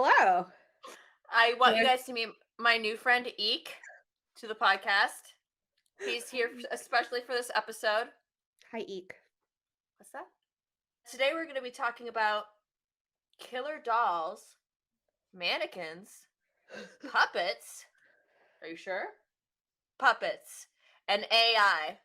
Hello. I want you guys to meet my new friend Eek to the podcast. He's here especially for this episode. Hi, Eek. What's that? Today we're going to be talking about killer dolls, mannequins, puppets. Are you sure? Puppets and AI.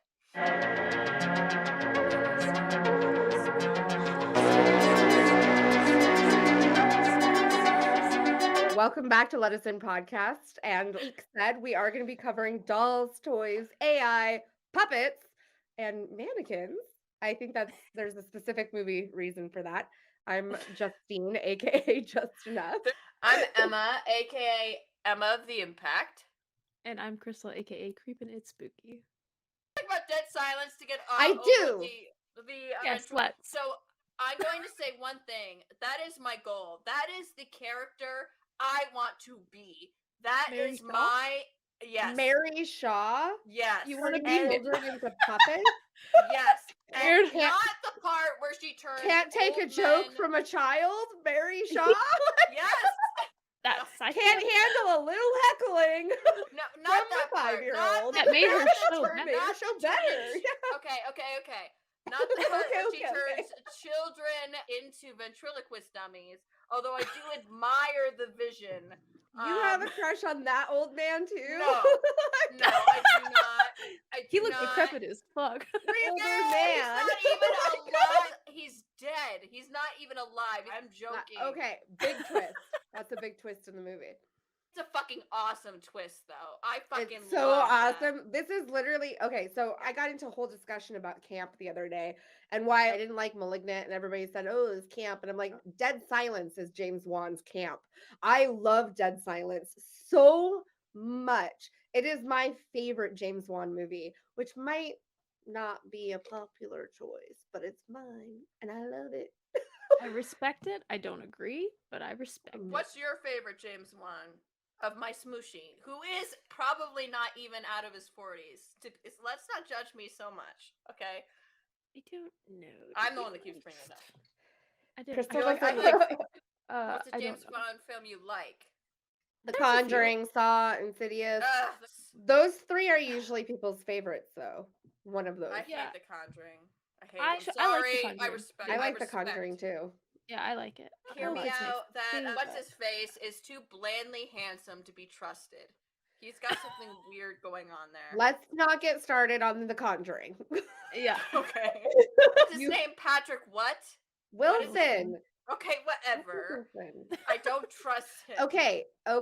Welcome back to Let Us In Podcast. And Eek said we are going to be covering dolls, toys, AI, puppets, and mannequins. I think there's a specific movie reason for that. I'm Justine, aka JustineUFF. I'm Emma, aka Emma of the Impact. And I'm Crystal, aka Creepin. It's spooky. Talk about dead silence to get I do. Guess what? So I'm going to say one thing. That is my goal. That is the character I want to be. That Mary is Shaw? my yes. Mary Shaw. Yes. You want to be And- children into puppets? Yes. And Weird. not the part where she turns. Can't take a old joke men- from a child? Mary Shaw? Yes. That's I Can't handle a little heckling. No, not From that a part. 5-year-old. Not That made her not the show turn- better. Made her not show the turn- better. Okay. Not the part Okay, where she okay. turns children into ventriloquist dummies. Although I do admire the vision. You have a crush on that old man too? No. No, I do not. He looked decrepit as fuck. Older He's man. not even alive. He's dead. He's not even alive. I'm joking. Okay, big twist. That's a big twist in the movie. It's a fucking awesome twist, though. I fucking It's so love that. awesome. This is literally okay. So I got into a whole discussion about camp the other day and why I didn't like *Malignant*, and everybody said, "Oh, it's camp," and I'm like, "Dead Silence is James Wan's camp." I love Dead Silence so much. It is my favorite James Wan movie, which might not be a popular choice, but it's mine, and I love it. I respect it. I don't agree, but I respect it. What's your favorite James Wan of my smooshie, who is probably not even out of his 40s? Let's not judge me so much, okay? I don't know. I'm the one that keeps bringing it up. I didn't. Crystal like, doesn't I like What's a I James don't know. Wan film you like? The There's a few. Conjuring, Saw, Insidious. Ugh, Those three are usually people's favorites, though. One of those. I hate Yeah. The Conjuring. I hate I it. sh- I'm I like The sorry. I Conjuring. respect. I like The respect. Conjuring too. Yeah, I like it. Hear I me like it. out. That Things what's that- his face is too blandly handsome to be trusted. He's got something weird going on there. Let's not get started on The Conjuring. Yeah. Okay. What's his You- name? Patrick what? Wilson. Okay, whatever. Wilson. I don't trust him. Okay. I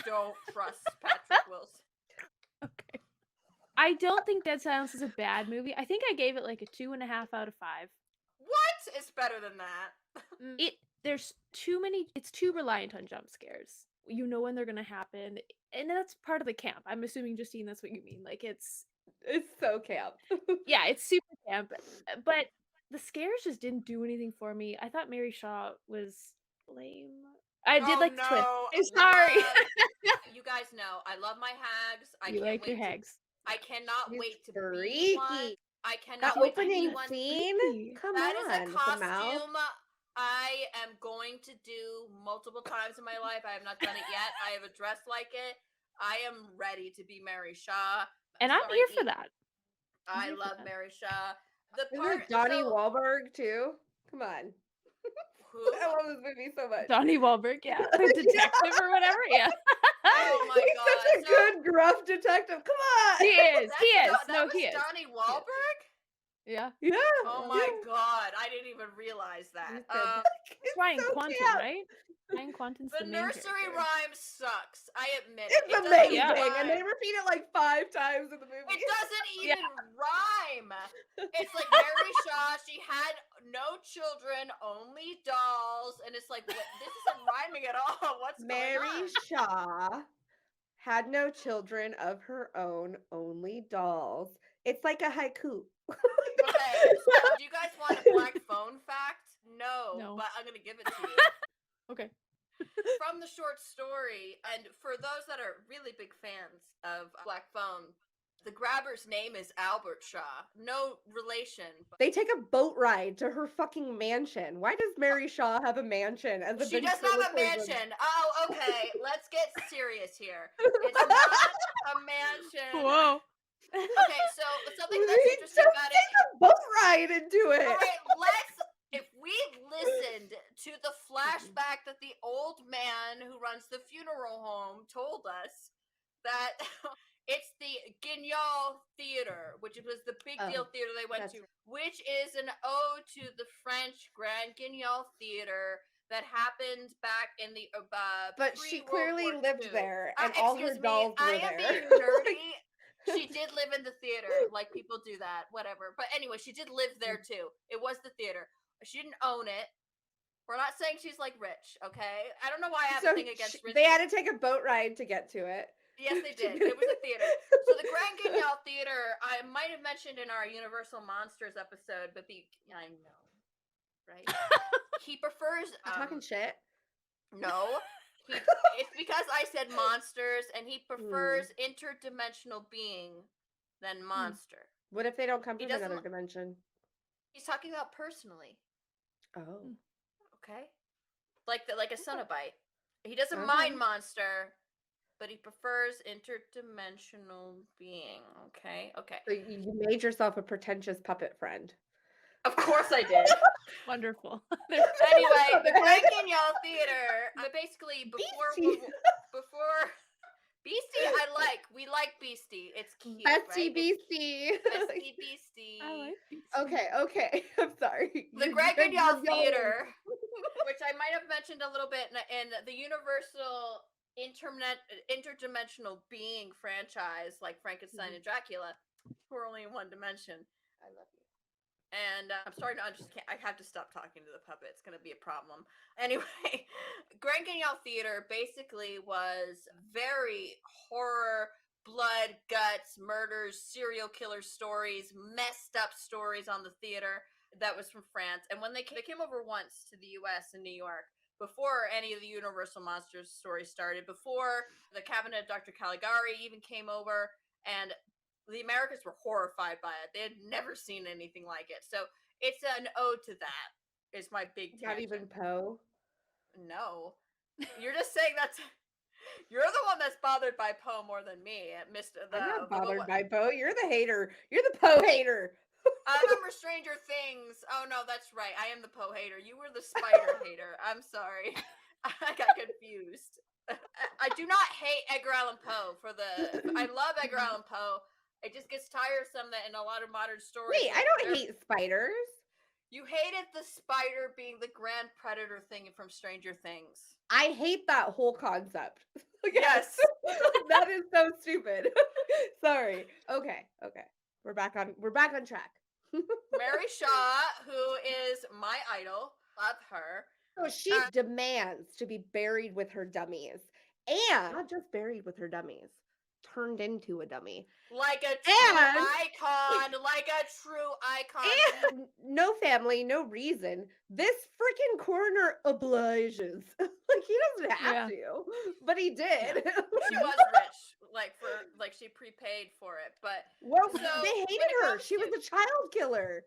don't trust Patrick Wilson. Okay. I don't think Dead Silence is a bad movie. I think I gave it like a 2.5 out of 5. What is better than that? There's too many. It's too reliant on jump scares. You know when they're gonna happen, and that's part of the camp. I'm assuming, Justine, that's what you mean. Like it's so camp. yeah, it's super camp, but the scares just didn't do anything for me. I thought Mary Shaw was lame. I did like the twist. I'm sorry. You guys know I love my hags. I You can't like your wait to- hags. I cannot It's wait to be freaky. one. I That cannot wait to be opening one. scene. Freaky. Come That on. is a with the mouth. costume I am going to do multiple times in my life. I have not done it yet. I have a dress like it. I am ready to be Mary Shaw. And I'm Sorry, here for Eve. that. I'm I here for love that. Mary Shaw. The Isn't part it Donnie so- Wahlberg too? Come on. Who? I love this movie so much. Donnie Wahlberg, yeah, the detective or whatever, yeah. Oh my He's god! such a good gruff detective. Come on. He is. That's He is. That No, was he is. Donnie Wahlberg. Yeah. Yeah. Oh my god! I didn't even realize that. He's good. It's Ryan so Quanten, camp. right? Ryan Quanten's The the main nursery character. rhyme sucks. I admit it. It's It doesn't amazing, Yeah. and they rhyme. repeat it like 5 times in the movie. It doesn't Yeah. even rhyme. It's like Mary Shaw. She had no children, only dolls, and it's like this isn't rhyming at all. What's Mary going on? Shaw had no children of her own, only dolls. It's like a haiku. Okay, so do you guys want a black phone fact? No, No. but I'm gonna give it to you. Okay. From the short story, and for those that are really big fans of Black Phone, The grabber's name is Albert Shaw. No relation. They take a boat ride to her fucking mansion. Why does Mary Shaw have a mansion as a She doesn't have a mansion. Oh, okay. Let's get serious here. It's not a mansion. Whoa. Okay, so something that's interesting about it. Take a boat ride into it. All right, if we listened to the flashback that the old man who runs the funeral home told us, that it's the Guignol Theater, which was the big deal theater they went to, which is an ode to the French Grand Guignol Theater that happened back in the but she clearly lived there, and all her Excuse me, dolls were I am there. being nerdy. She did live in the theater, like people do that, whatever. But anyway, she did live there too. It was the theater. She didn't own it. We're not saying she's like rich, okay? I don't know why I have a thing against rich. They had to take a boat ride to get to it. Yes, they did. It was a theater. So the Grand Guignol Theater, I might have mentioned in our Universal Monsters episode, but I know, right? He prefers talking shit. No, it's because I said monsters, and he prefers interdimensional being than monster. What if they don't come from another dimension? He's talking about personally. Oh, okay, like a Cenobite. He doesn't mind monster, but he prefers interdimensional being. Okay. So you made yourself a pretentious puppet friend. Of course I did. Wonderful. Anyway, the Grand Guignol Theater. Basically, before Beastie, we like Beastie. It's cute. Bestie right? Beastie. Bestie Beastie. I like Beastie. Okay. I'm sorry. The Grand Guignol Theater, which I might have mentioned a little bit in the Universal interdimensional being franchise, like Frankenstein and Dracula, who are only in one dimension. I love you. And I'm starting to I have to stop talking to the puppet. It's going to be a problem. Anyway, Grand Guignol Theater basically was very horror, blood, guts, murders, serial killer stories, messed up stories on the theater that was from France. And when they came over once to the US in New York, before any of the Universal Monsters stories started, before the Cabinet of Dr. Caligari even came over, and the Americans were horrified by it. They had never seen anything like it. So it's an ode to that, is my big tangent. Not even Poe? No. You're just saying you're the one that's bothered by Poe more than me. I'm not bothered by Poe. You're the hater. You're the Poe hater. I remember Stranger Things. Oh, no, that's right. I am the Poe hater. You were the spider hater. I'm sorry. I got confused. I do not hate Edgar Allan Poe I love Edgar Allan Poe. It just gets tiresome that in a lot of modern stories. Wait, I don't hate spiders. You hated the spider being the grand predator thing from Stranger Things. I hate that whole concept. Yes. That is so stupid. Sorry. Okay. We're back on track. Mary Shaw, who is my idol, love her. So she demands to be buried with her dummies. And not just buried with her dummies. Turned into a dummy. Like a true icon. And no family, no reason. This freaking coroner obliges. Like, he doesn't have to, but he did. She was rich. She prepaid for it. But they hated her. She was a child killer.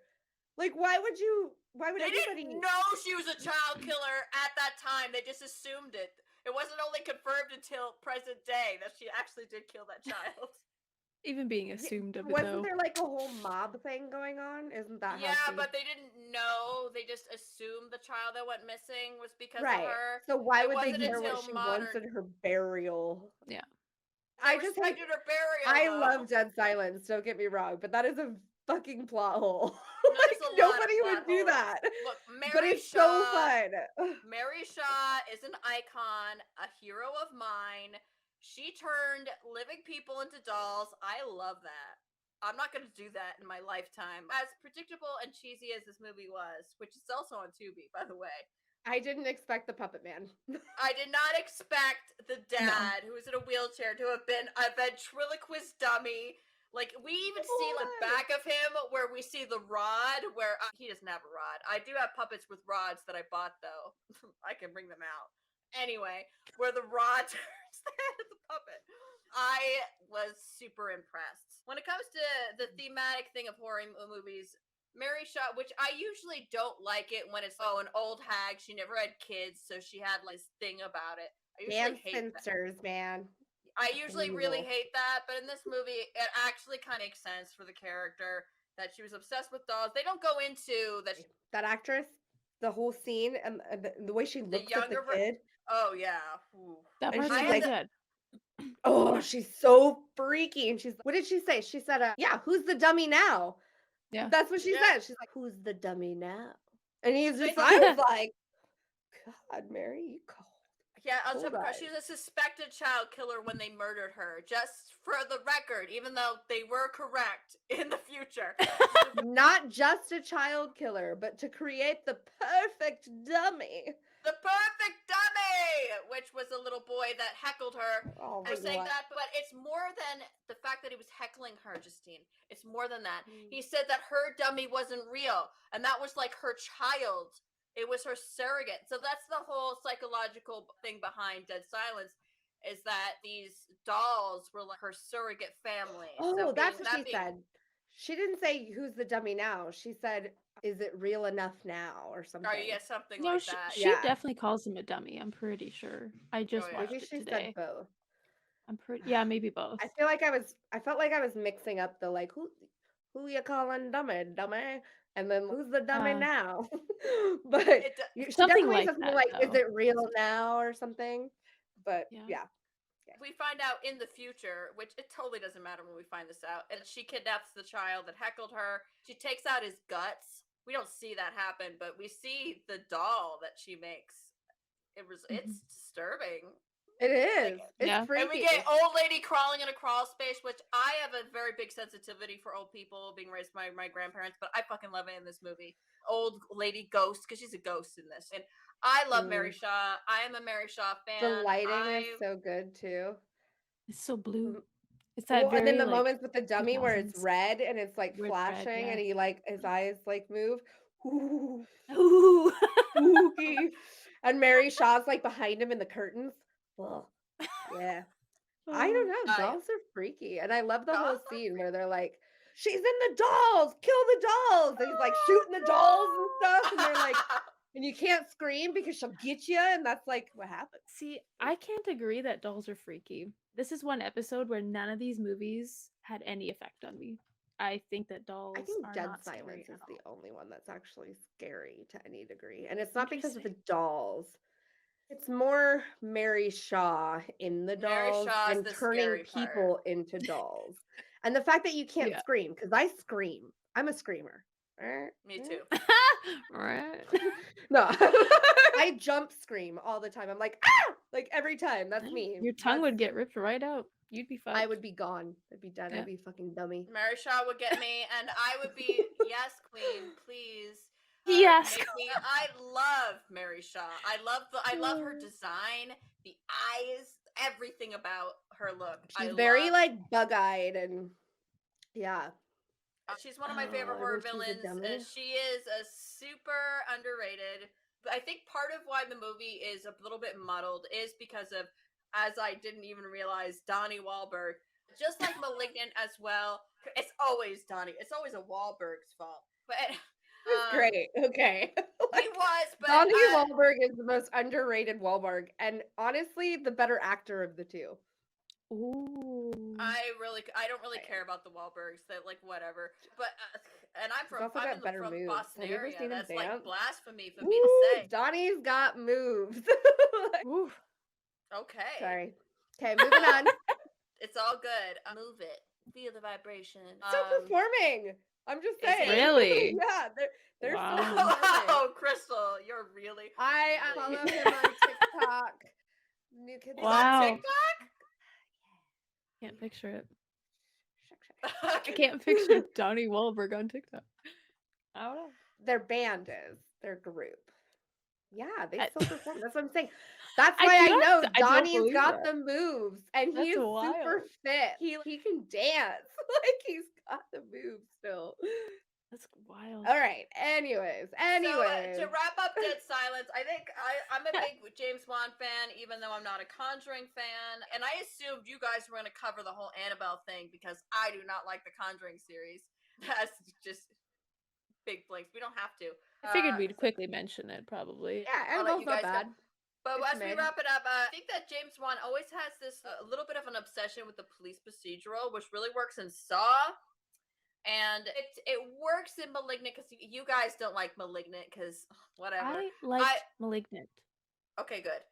Like, why would they didn't know she was a child killer at that time. They just assumed it. It wasn't only confirmed until present day that she actually did kill that child. Even being assumed of it, Wasn't there like a whole mob thing going on? Isn't that but they didn't know. They just assumed the child that went missing was because of her. So why would they care what she wants in her burial? Yeah. I respected her burial. I love Dead Silence, don't get me wrong, but that is a fucking plot hole. Nobody would do that. Look, but it's so fun. Mary Shaw is an icon, a hero of mine. She turned living people into dolls. I love that. I'm not going to do that in my lifetime. As predictable and cheesy as this movie was, which is also on Tubi, by the way. I didn't expect the puppet man. I did not expect the dad who was in a wheelchair to have been a ventriloquist dummy. Like, we even see the back of him where we see the rod, where he doesn't have a rod. I do have puppets with rods that I bought, though. I can bring them out. Anyway, where the rod turns the head of the puppet. I was super impressed. When it comes to the thematic thing of horror movies, Mary Shaw, which I usually don't like it when it's an old hag, she never had kids, so she had like this thing about it. I usually Damn hate that. censors, man. I usually really hate that, but in this movie, it actually kind of makes sense for the character that she was obsessed with dolls. They don't go into that actress, the whole scene, and the way she looks at the kid. Oh yeah, that and part's she's really like, good. Oh, she's so freaky. And she's, what did she say? She said, yeah, who's the dummy now? Yeah, that's what she said. She's like, who's the dummy now? And he's just, I was like, God, Mary, you cold. Yeah, on top of she was a suspected child killer when they murdered her. Just for the record, even though they were correct in the future. Not just a child killer, but to create the perfect dummy. The perfect dummy! Which was a little boy that heckled her for saying that, but it's more than the fact that he was heckling her, Justine. It's more than that. He said that her dummy wasn't real, and that was like her child. It was her surrogate. So that's the whole psychological thing behind Dead Silence, is that these dolls were like her surrogate family. Oh, so that's what she said. She didn't say who's the dummy now. She said, is it real enough now or something? Oh, yeah, something no, like that. She definitely calls him a dummy. I'm pretty sure. I just watched it today. Said both. I'm pretty, yeah, maybe both. I felt like I was mixing up the like, who you calling dummy? And then who's the dummy now? But something like that, like, is it real now or something? But yeah. We find out in the future, which it totally doesn't matter when we find this out, and she kidnaps the child that heckled her. She takes out his guts. We don't see that happen, but we see the doll that she makes. It's disturbing. It is. It's freaky. And we get old lady crawling in a crawl space, which I have a very big sensitivity for old people being raised by my grandparents, but I fucking love it in this movie. Old lady ghost, because she's a ghost in this. And I love Mary Shaw. I am a Mary Shaw fan. The lighting is so good too. It's so blue. It's that and then the moments with the dummy 2000s. Where it's red and it's like flashing red, and he like his eyes like move. Ooh. Spooky. And Mary Shaw's like behind him in the curtains. Ugh. Yeah. I don't know. Dolls are freaky. And I love the whole scene where they're like, she's in the dolls, kill the dolls. And he's like shooting the dolls and stuff. And they're like, and you can't scream because she'll get you. And that's like what happens. See, I can't agree that dolls are freaky. This is one episode where none of these movies had any effect on me. I think that dolls are Dead not Silence scary is the only one that's actually scary to any degree. And it's not because of the dolls. It's more Mary Shaw in the dolls and turning people into dolls. And the fact that you can't scream, because I scream. I'm a screamer. Me too. No. I jump scream all the time. I'm like, ah! Like every time. That's me. Your tongue would get ripped right out. You'd be fine. I would be gone. I'd be dead. I'd be fucking dummy. Mary Shaw would get me, and I would be, yes, queen, please. Yes. I love Mary Shaw. I love her design, the eyes, everything about her look. She's very like bug-eyed and she's one of my favorite horror villains. She is a super underrated. I think part of why the movie is a little bit muddled is because of, as I didn't even realize, Donnie Wahlberg. Just like Malignant as well. It's always Donnie. It's always a Wahlberg's fault. But he's great. Okay. He was, but Donnie Wahlberg is the most underrated Wahlberg, and honestly, the better actor of the two. Ooh. I don't really care about the Wahlbergs. That like whatever. But and I'm from Boston area. That's like blasphemy for me to say. Donnie's got moves. Okay. Sorry. Okay, moving on. It's all good. Move it. Feel the vibration. Still performing. I'm just saying. Really? Yeah, they're wow. still performing. Oh, Crystal, you're really. I follow him on TikTok. New Kids on TikTok. Can't picture it. I can't picture Donnie Wahlberg on TikTok. I don't know. Their band is their group. Yeah, they still perform. That's what I'm saying. That's why I know Donnie's got the moves, and he's super fit. He can dance. Like he's got the moves still. That's wild. All right. Anyways. So to wrap up Dead Silence, I think I'm a big James Wan fan, even though I'm not a Conjuring fan. And I assumed you guys were going to cover the whole Annabelle thing because I do not like the Conjuring series. That's just big blinks. We don't have to. I figured we'd quickly mention it, probably. Yeah, I'll let Annabelle's you not guys bad. go. But It's as we mid. wrap it up, I think that James Wan always has this a little bit of an obsession with the police procedural, which really works in Saw. And it works in Malignant because you guys don't like Malignant because whatever. I liked Malignant. Okay, good.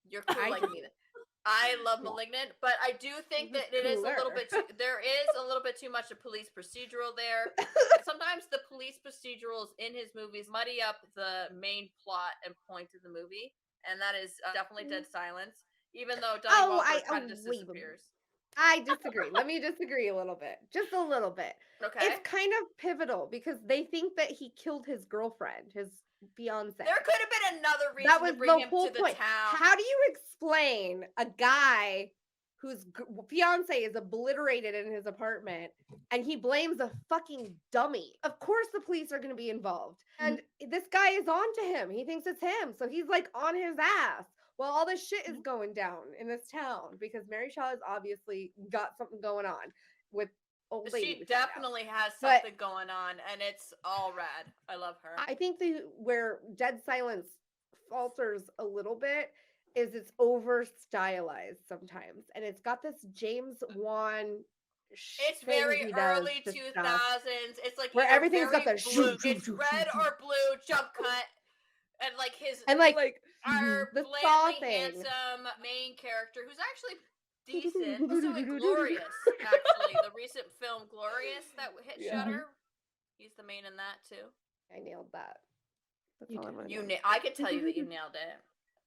You're cool like me then. I love Malignant, but I do think that it is a little bit there is a little bit too much of police procedural there. Sometimes the police procedurals in his movies muddy up the main plot and point of the movie, and that is definitely Dead Silence. Even though Donnie Wahlberg kind of just disappears. I disagree. Let me disagree a little bit. Just a little bit. Okay. It's kind of pivotal because they think that he killed his girlfriend, his fiance. There could have been another reason to bring him to the town. How do you explain a guy whose fiance is obliterated in his apartment and he blames a fucking dummy? Of course the police are going to be involved. And this guy is on to him. He thinks it's him. So he's like on his ass. Well, all this shit is going down in this town because Mary Shaw has obviously got something going on with old lady. She definitely has something going on, and it's all rad. I love her. I think where Dead Silence falters a little bit is it's over stylized sometimes, and it's got this James Wan. It's very early 2000s. It's like where everything's got the it's red or blue jump cut. And like our the blandly handsome main character who's actually decent, was doing Glorious. Actually, the recent film Glorious that hit Shudder, he's the main in that too. I nailed that. I could tell you that you nailed it.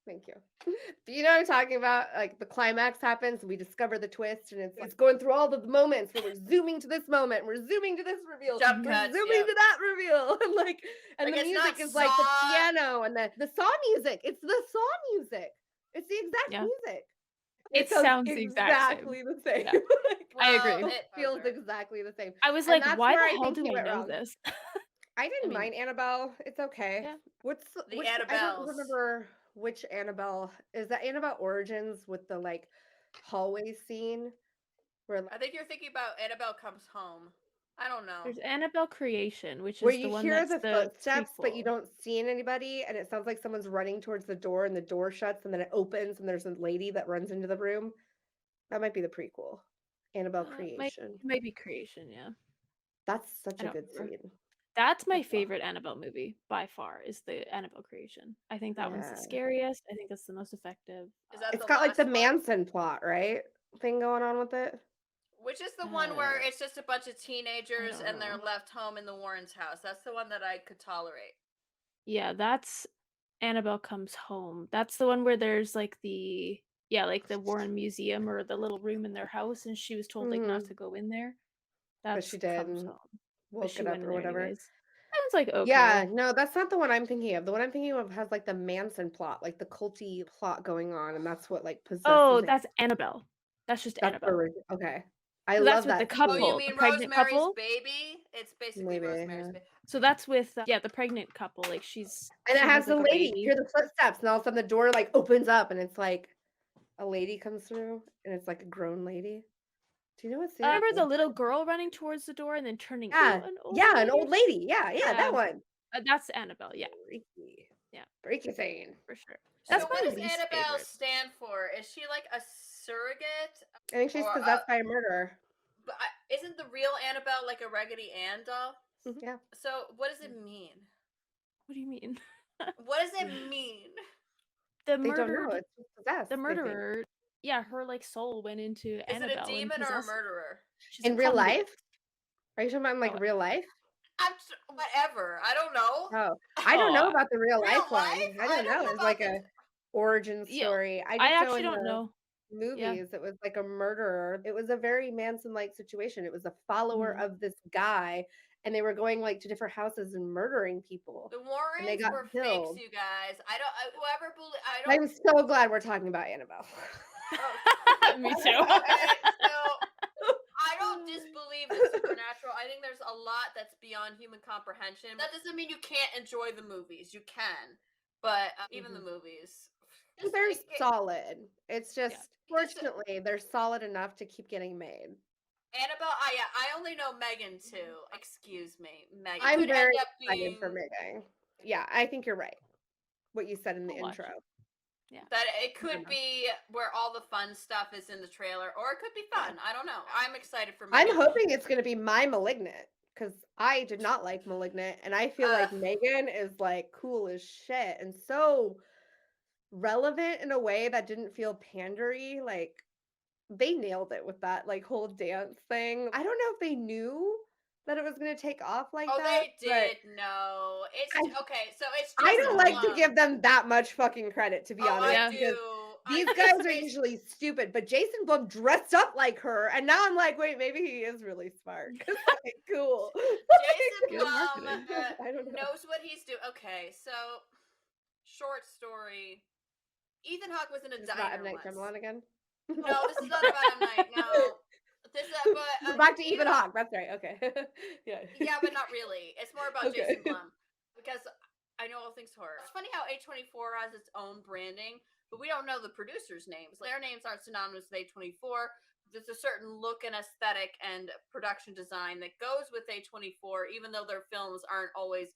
Thank you. But you know what I'm talking about? Like the climax happens, we discover the twist, and it's going through all the moments where we're zooming to this moment, we're zooming to this reveal, we're zooming to that reveal, and the music is like the piano and the Saw music. It's the Saw music. It's the exact music. It sounds exactly the same. Yeah. I agree. It feels exactly the same. I was like, why the hell do I know this? I didn't mind Annabelle. It's okay. Yeah. Which Annabelle? I don't remember which Annabelle. Is that Annabelle Origins with the like hallway scene? Where I think you're thinking about Annabelle Comes Home. I don't know. There's Annabelle Creation, which is where the you one hear that's the footsteps, but you don't see anybody, and it sounds like someone's running towards the door, and the door shuts, and then it opens, and there's a lady that runs into the room. That might be the prequel. Annabelle Creation. Maybe Creation, yeah. That's such a good scene. That's my favorite Annabelle movie by far. Is the Annabelle Creation. I think that one's the scariest. I think that's the most effective. It's got like the Manson plot, right? Thing going on with it. Which is the one where it's just a bunch of teenagers and they're left home in the Warrens' house. That's the one that I could tolerate. Yeah, that's Annabelle Comes Home. That's the one where there's like the Warren Museum or the little room in their house, and she was told like not to go in there. But she did. Woke it up or whatever. Anyways. I was like, okay. Yeah, no, that's not the one I'm thinking of. The one I'm thinking of has like the Manson plot, like the culty plot going on, and that's what like possesses. Oh, that's Annabelle. That's just Annabelle. Okay. I love that. The couple. Oh, you mean the pregnant Rosemary's couple? Baby? It's basically Rosemary's Baby. So that's with the pregnant couple. Like she's and it has the lady. You hear the footsteps, and all of a sudden the door like opens up, and it's like a lady comes through, and it's like a grown lady. Do you know what's? I remember the little girl running towards the door and then turning. An old lady. Yeah, that one. That's Annabelle. Yeah. Freaky. Yeah. Freaky saying for sure. That's what does Annabelle stand for? Is she like a surrogate? I think she's possessed by a murderer. But isn't the real Annabelle like a Raggedy Ann doll? Yeah. So what does it mean? What do you mean? What does it mean? The murderer. They don't know. It's possessed. The murderer. Yeah, her like soul went into Annabelle. Is it a demon or a murderer? In real life? Are you talking about in like real life? Whatever. I don't know. Oh, I don't know about the real life one. I don't know. It's like a origin story. I actually don't know. Movies, it was like a murderer. It was a very Manson-like situation. It was a follower of this guy, and they were going like to different houses and murdering people. The Warrens they got were killed. fakes, you guys. I'm so glad we're talking about Annabelle. Me too. Okay, so I don't disbelieve the supernatural. I think there's a lot that's beyond human comprehension. That doesn't mean you can't enjoy the movies. You can, but even the movies. They're solid. It's just, Yeah. fortunately, they're solid enough to keep getting made. Annabelle, I only know Megan too. Excuse me, Megan. I'm could very end up excited for being Megan. Yeah, I think you're right. What you said in the I'll watch intro. it. Yeah. that it could know. be where all the fun stuff is in the trailer, or it could be fun. I don't know. I'm excited for I'm Megan. hoping it's going to be my Malignant, because I did not like Malignant, and I feel like Megan is like cool as shit and so relevant in a way that didn't feel pandery. Like, they nailed it with that like whole dance thing. I don't know if they knew that it was going to take off like that. They did know. It's okay. So it's. I Jason don't like to Blum. give them that much fucking credit, to be honest. I because do. these guys are usually stupid, but Jason Blum dressed up like her, and now I'm like, wait, maybe he is really smart. Like, cool. Jason Good Blum marketing. I don't know. knows what he's doing. Okay, so short story. Ethan Hawke was in a Is this about diner M. Night once. Shyamalan again? No, this is not about M. Night. No, this but Back to Ethan Hawke. That's right. Okay. Yeah. Yeah, but not really. It's more about Okay. Jason Blum because I know all things horror. It's funny how A24 has its own branding, but we don't know the producers' names. Their names aren't synonymous with A24. There's a certain look and aesthetic and production design that goes with A24, even though their films aren't always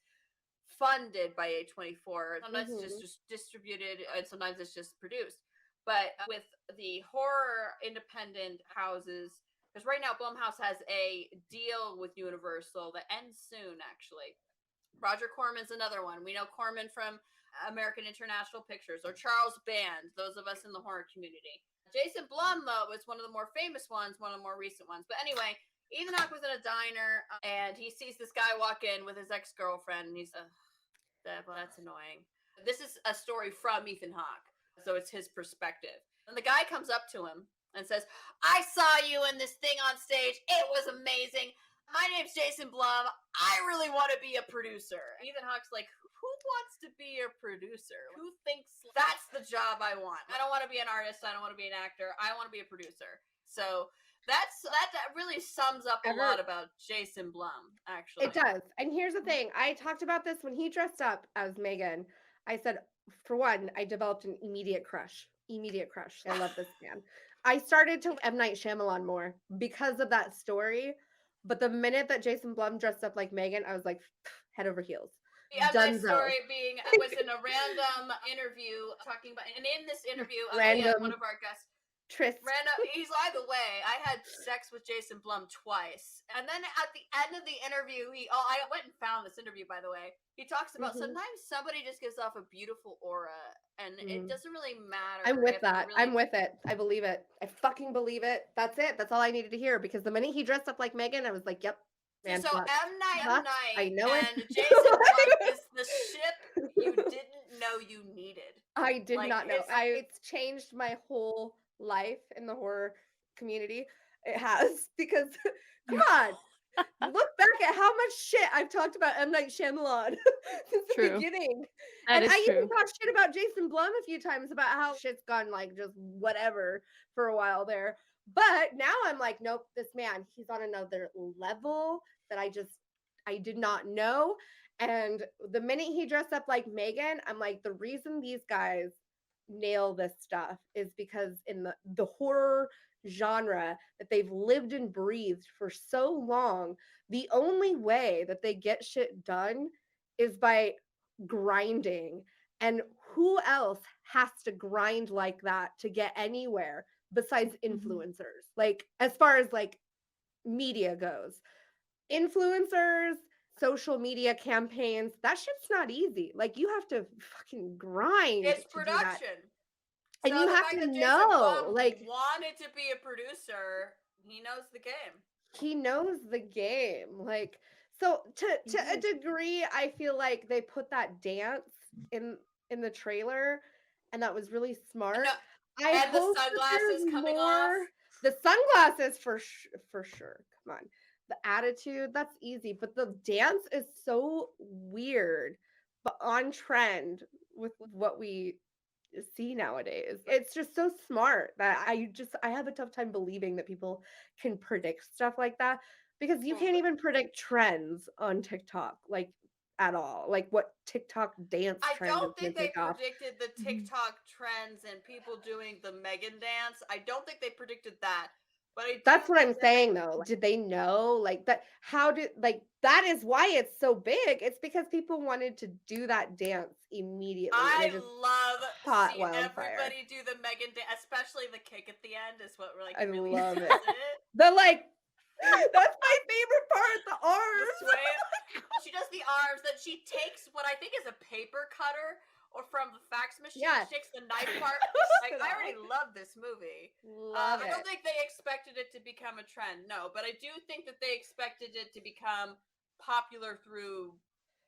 funded by A24. Sometimes it's just distributed, and sometimes it's just produced. But with the horror independent houses, because right now Blumhouse has a deal with Universal that ends soon, actually. Roger Corman's another one. We know Corman from American International Pictures, or Charles Band, those of us in the horror community. Jason Blum, though, was one of the more famous ones, one of the more recent ones. But anyway, Ethan Hawke was in a diner, and he sees this guy walk in with his ex-girlfriend, and he's, that's annoying. This is a story from Ethan Hawke, so it's his perspective. And the guy comes up to him and says, I saw you in this thing on stage. It was amazing. My name's Jason Blum. I really want to be a producer. Ethan Hawke's like, who wants to be a producer? Who thinks that's the job I want? I don't want to be an artist. I don't want to be an actor. I want to be a producer. So that really sums up a lot about Jason Blum, actually. It does. And here's the thing. I talked about this when he dressed up as Megan. I said, for one, I developed an immediate crush. I love this man. I started to M. Night Shyamalan more because of that story. But the minute that Jason Blum dressed up like Megan, I was like, head over heels. The other story being, I was in a random interview talking about, and in this interview, one of our guests, he's by the way, I had sex with Jason Blum twice. And then at the end of the interview, I went and found this interview, by the way. He talks about sometimes somebody just gives off a beautiful aura, and it doesn't really matter. I'm with that. I'm with it. I believe it. I fucking believe it. That's it. That's all I needed to hear, because the minute he dressed up like Megan, I was like, yep. Man, so M. Night, I know and Jason Blum is the ship you didn't know you needed. I did not know. It's changed my whole life in the horror community. It has, because come on, look back at how much shit I've talked about M. Night Shyamalan since the beginning. And I even talked shit about Jason Blum a few times about how shit's gone like just whatever for a while there. But now I'm like, nope, this man, he's on another level that I did not know. And the minute he dressed up like Megan, I'm like, the reason these guys nail this stuff is because in the horror genre that they've lived and breathed for so long, the only way that they get shit done is by grinding. And who else has to grind like that to get anywhere besides influencers? Like, as far as like media goes, influencers, social media campaigns, that shit's not easy. Like, you have to fucking grind. It's production. And you have to know, like, wanted to be a producer. He knows the game. He knows the game. Like, so to a degree, I feel like they put that dance in the trailer, and that was really smart. And the sunglasses coming off. The sunglasses for sure. Come on. The attitude, that's easy, but the dance is so weird, but on trend with what we see nowadays. It's just so smart that I have a tough time believing that people can predict stuff like that because you Well, can't but even predict trends on TikTok like at all. Like what TikTok dance I trend is don't going think to they take off. predicted the Mhm. TikTok trends and people doing the Megan dance. I don't think they predicted that. But I do That's what think I'm that saying though. Like, did they know like that? How did like that is why it's so big. It's because people wanted to do that dance immediately and I it just love caught seeing wildfire. everybody do the Megan dance, especially the kick at the end is what like I really love sells it. it. The like that's my favorite part, the The arms. sway. She does the arms. Then she takes what I think is a paper cutter or from the fax machine. Yeah. She takes the knife part. Like I already love this movie. Love I don't it. think they expected it to become a trend. No, but I do think that they expected it to become popular through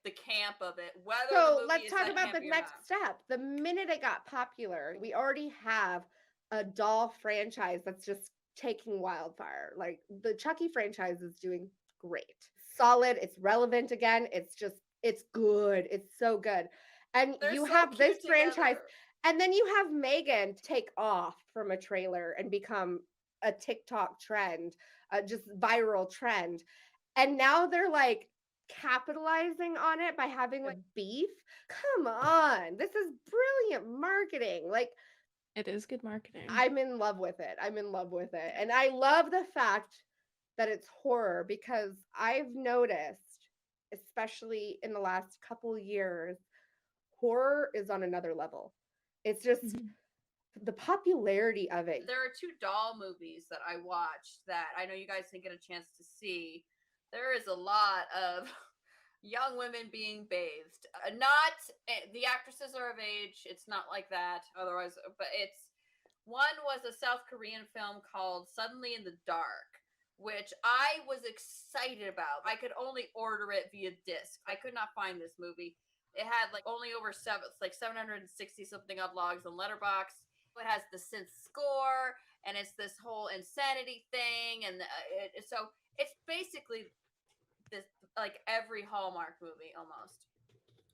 the camp of it, whether the So movie let's is talk that about the campy or next not. step. The minute it got popular, we already have a doll franchise that's just taking wildfire. Like the Chucky franchise is doing great. Solid, it's relevant again. It's good. It's so good. And They're you so have this cute franchise, together. and then you have Megan take off from a trailer and become a TikTok trend, just viral trend. And now they're like capitalizing on it by having like beef. Come on. This is brilliant marketing. Like It is good marketing. I'm in love with it. I'm in love with it. And I love the fact that it's horror because I've noticed, especially in the last couple years, horror is on another level. It's just Mhm. the popularity of it. There are two doll movies that I watched that I know you guys didn't get a chance to see. There is a lot of young women being bathed. Not the actresses are of age. It's not like that. Otherwise, but it's one was a South Korean film called Suddenly in the Dark, which I was excited about. I could only order it via disc. I could not find this movie. It had like only over like 760 something odd logs on Letterbox. It has the synth score, and it's this whole insanity thing, and so it's basically this like every Hallmark movie almost,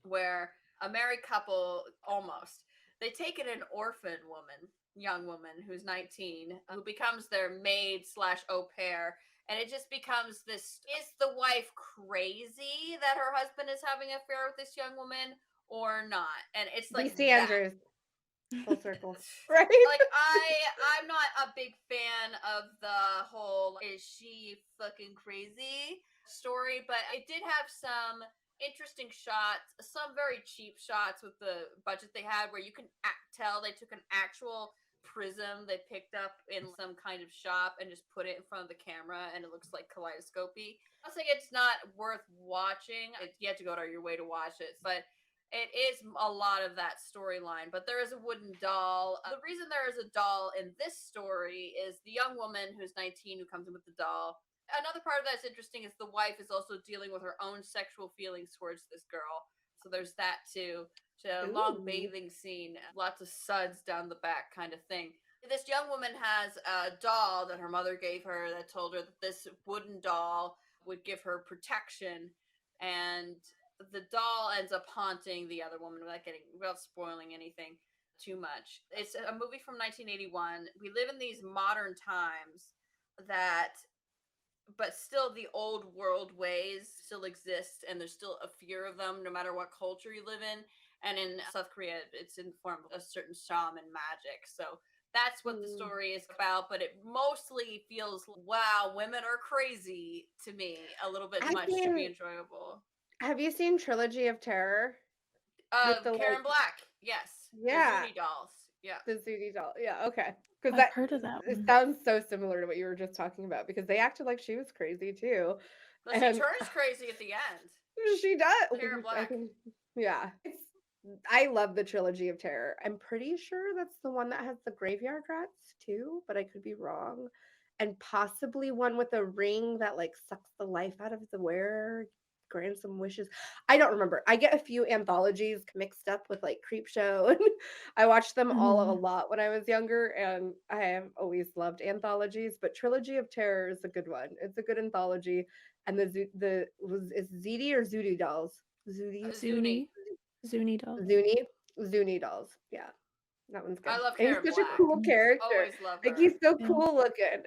where a married couple almost they take in an orphan woman, young woman who's 19, who becomes their maid slash au pair, and it just becomes this: is the wife crazy that her husband is having an affair with this young woman or not? And it's like DC that. Andrews, full circle. Right? Like I'm not a big fan of the whole is she fucking crazy story, but it did have some interesting shots, some very cheap shots with the budget they had, where you can tell they took an actual prism they picked up in some kind of shop and just put it in front of the camera, and it looks like kaleidoscopy. I'm saying it's not worth watching. You have to go out of your way to watch it, but it is a lot of that storyline. But there is a wooden doll. The reason there is a doll in this story is the young woman who's 19 who comes in with the doll. Another part of that's interesting is the wife is also dealing with her own sexual feelings towards this girl. So there's that too. A long Ooh. bathing scene, lots of suds down the back kind of thing. This young woman has a doll that her mother gave her that told her that this wooden doll would give her protection, and the doll ends up haunting the other woman without spoiling anything too much. It's a movie from 1981. We live in these modern times that but still the old world ways still exist, and there's still a fear of them no matter what culture you live in. And in South Korea it's in the form of a certain shaman magic, so that's what the Mm. story is about. But it mostly feels, wow, women are crazy to me a little bit I've much to be seen enjoyable. have you seen Trilogy of Terror with the Karen like Black, yes, the yeah, Zuni dolls, yeah. the Zuni doll. Yeah, okay. Because I've that heard of that it one. sounds so similar to what you were just talking about because they acted like she was crazy too. But she And turns crazy at the end. she Karen does. I Black. think yeah. I love the Trilogy of Terror. I'm pretty sure that's the one that has the graveyard rats too, but I could be wrong. And possibly one with a ring that like sucks the life out of the wearer, grants some wishes. I don't remember. I get a few anthologies mixed up with like Creepshow. I watched them all a Mhm. lot when I was younger, and I have always loved anthologies. But Trilogy of Terror is a good one. It's a good anthology. And the was is ZD or Zooty dolls? Zooty, Zuni. Zuni. Zuni dolls. Zuni, Zuni dolls. Yeah. That one's good. I love And Karen he's such a Black. cool character. Always love her. Like he's so Yeah. cool looking.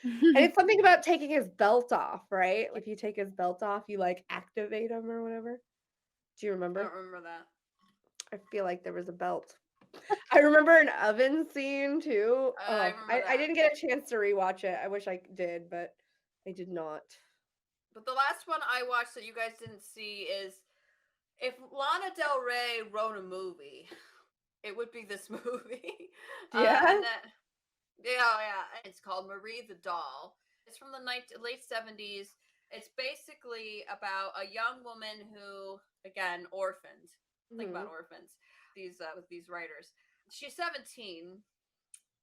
And it's something about taking his belt off, right? If you take his belt off, you like activate him or whatever. Do you I remember? don't remember that. I feel like there was a belt. I remember an oven scene too. I Oh, remember I that. didn't get a chance to rewatch it. I wish I did, but I did not. But the last one I watched that you guys didn't see is if Lana Del Rey wrote a movie, it would be this movie. Yeah. And that, yeah. It's called Marie the Doll. It's from the late 70s. It's basically about a young woman who, again, orphaned. Think about orphans. With these writers. She's 17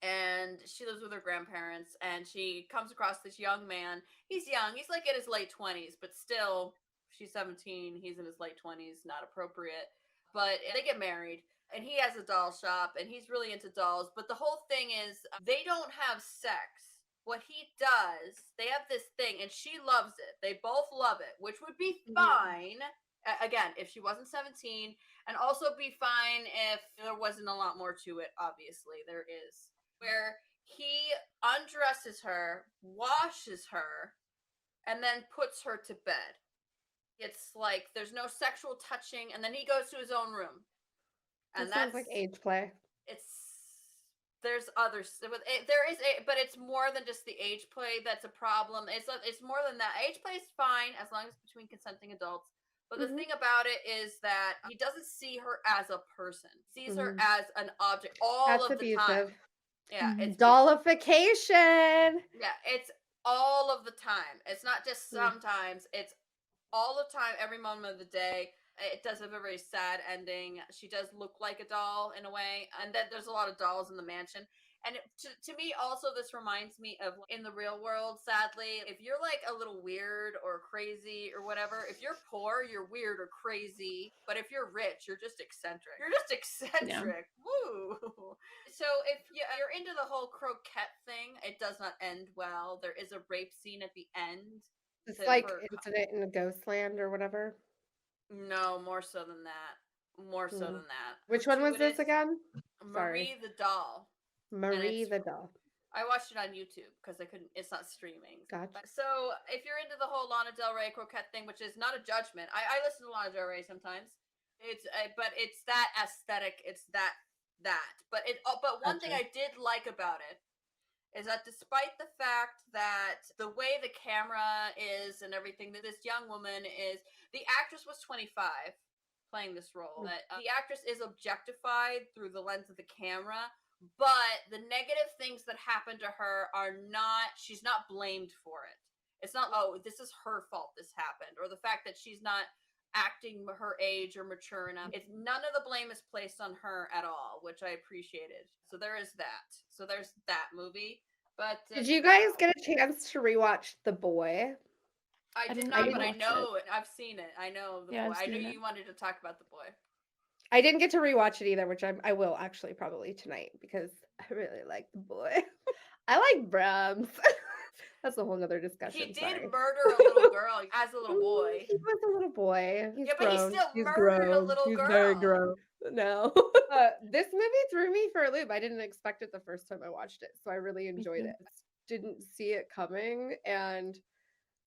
and she lives with her grandparents and she comes across this young man. He's young. He's like in his late 20s, but still she's 17, he's in his late 20s, not appropriate. But they get married and he has a doll shop and he's really into dolls, but the whole thing is they don't have sex. What he does, they have this thing and she loves it. They both love it, which would be fine. Again, if she wasn't 17, and also be fine if there wasn't a lot more to it. Obviously, there is. Where he undresses her, washes her, and then puts her to bed. It's like there's no sexual touching, and then he goes to his own room. And that sounds like age play. There's others. There is, but it's more than just the age play that's a problem. It's more than that. Age play is fine as long as it's between consenting adults. But the thing about it is that he doesn't see her as a person. He sees her as an object all of the time. Yeah, it's dollification. Yeah, it's all of the time. It's not just sometimes. It's all the time, every moment of the day. It does have a very sad ending. She does look like a doll in a way, and then there's a lot of dolls in the mansion. And to me, also, this reminds me of in the real world, sadly, if you're like a little weird or crazy or whatever, if you're poor, you're weird or crazy. But if you're rich, you're just eccentric. You're just eccentric. Yeah. Woo! So if you're into the whole croquette thing, it does not end well. There is a rape scene at the end. It's like Incident in a Ghostland or whatever. No, more so than that. More so than that. Which one was this again? Marie the Doll. Marie the Doll. I watched it on YouTube because it's not streaming. Gotcha. So if you're into the whole Lana Del Rey croquette thing, which is not a judgment, I listen to Lana Del Rey sometimes. But it's that aesthetic. It's that. But one thing I did like about it is that despite the fact that the way the camera is and everything, that this young woman the actress was 25 playing this role. That the actress is objectified through the lens of the camera, but the negative things that happen to her she's not blamed for it. It's not, oh, this is her fault this happened, or the fact that she's not acting her age or mature enough. It's none of the blame is placed on her at all, which I appreciated. So there is that. So there's that movie. But did you guys get a chance to rewatch The Boy? I did not, but I know it. I've seen it. I know The Boy. I knew you wanted to talk about The Boy. I didn't get to rewatch it either, which I will actually probably tonight because I really like The Boy. I like Brahms. That's a whole nother discussion. He did murder a little girl as a little boy. He was a little boy. He's but he still murdered a little girl. He's very grown. No. This movie threw me for a loop. I didn't expect it the first time I watched it, so I really enjoyed it. Didn't see it coming, and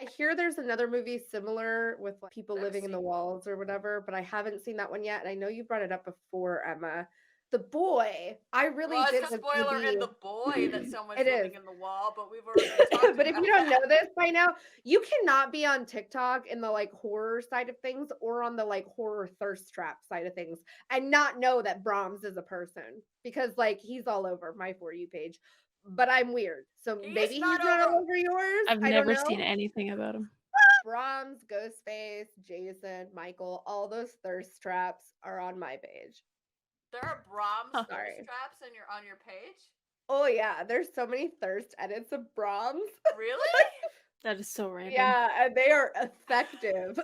I hear there's another movie similar with like people living in the walls or whatever, but I haven't seen that one yet. And I know you brought it up before, Emma. The Boy, I really did. It's a spoiler in The Boy that someone's living in the wall, but we've already talked But if you don't know this by now, you cannot be on TikTok in the like horror side of things or on the like horror thirst trap side of things and not know that Brahms is a person, because like he's all over my For You page. But I'm weird, so maybe he's not all over yours. I've never seen anything about him. Brahms, Ghostface, Jason, Michael, all those thirst traps are on my page. There are Brahms thirst traps on your page? Oh yeah, there's so many thirst edits of Brahms. Really? That is so random. Yeah, and they are effective.